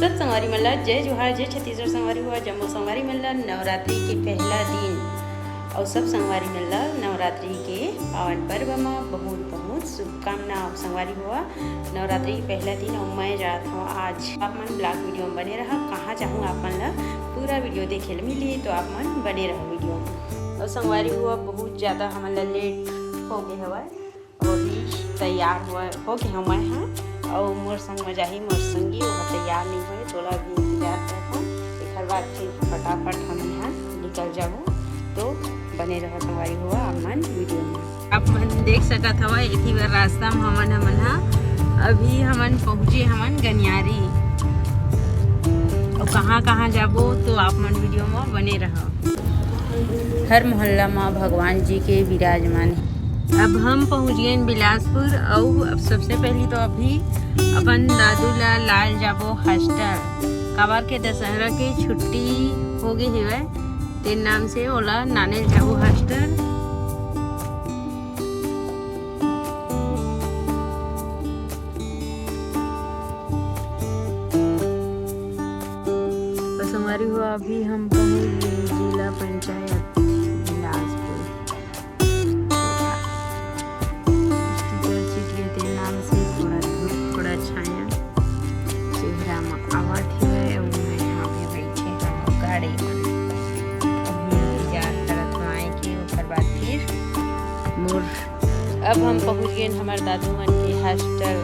सब संगवारी मन ला जय जोहार, जय छत्तीसगढ़ संगवारी हुआ जम्मो संगवारी मन ला नवरात्रि के पहला दिन और सब संगवारी मन ला नवरात्रि के पावन पर्व में बहुत बहुत शुभकामना। संगवारी हुआ नवरात्रि के पहला दिन और मैं जात हूँ आज आप मन ब्लॉग वीडियो में बने रहा। कहाँ चाहूँ आप मन ला पूरा वीडियो देखे ले मिली तो आप मन बने रहो वीडियो में। और संगवारी हुआ बहुत ज़्यादा हमन ला लेट हो गए हवा और भी तैयार हो गए हम हाँ और मोर संग में जाही मोर संगी वो तैयार नहीं हुए तोला भी इंतजार करता। एक बार फिर फटाफट हम यहाँ निकल जाओ तो बने रहो संगवारी हुआ आप मन वीडियो में। आप मन देख सकत हवा इसी बार रास्ता में हमन हाँ अभी हमन पहुँचे हमन गनियारी और कहाँ कहाँ जाबो तो आप मन वीडियो में बने रहो। हर मोहल्ला में भगवान जी के विराजमान है। अब हम पहुँच गए बिलासपुर और अब सबसे पहले तो अभी अपन दादू ला लाल जाबो हॉस्टल काबर के दशहरा के छुट्टी हो गई है तेरे नाम से ओला नाने जाबो हॉस्टल। बस हमारी हुआ अभी हम पहुँच गए जिला पंचायत अब हम पहुँच गए हमारे दादू मन के हॉस्टल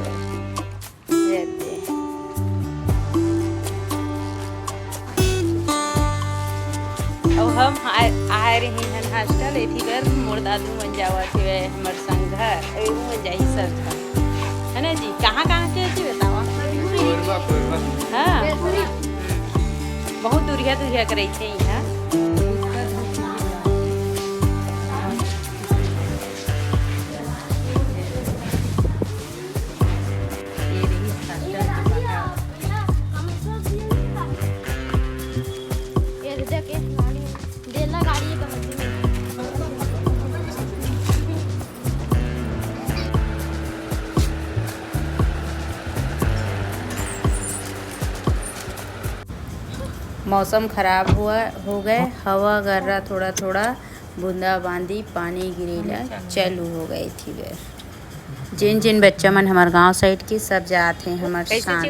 रहते और हम आए रही हैं हॉस्टल एथी कर मोर दादू मन जावत हुए हमार संग घर मन जाही सब है ना जी। कहाँ कहाँ के जी बतावा? हाँ बहुत दूरिया करे थे यहाँ। मौसम खराब हो गए हवा गर रहा थोड़ा थोड़ा बूंदा बांदी पानी गिरेला चालू हो गई थी बेर। जिन जिन बच्चा मन हमारे गांव साइड के सब जाते हैं हमारे साथ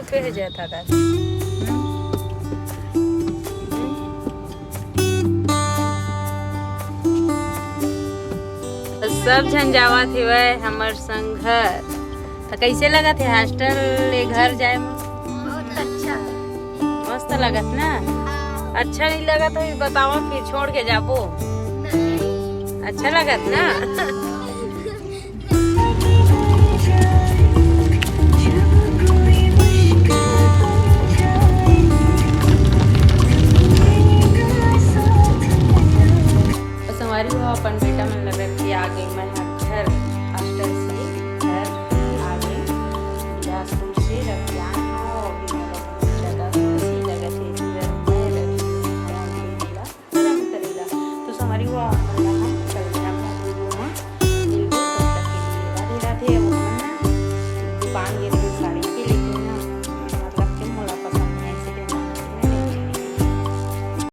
सब झन जावत हुए हमार संग घर। तो कैसे लगा थे हॉस्टल ले घर जाए में? बहुत अच्छा मस्त लगत ना? अच्छा नहीं लगा तो बताओ फिर छोड़ के जाबो। अच्छा लगत ना?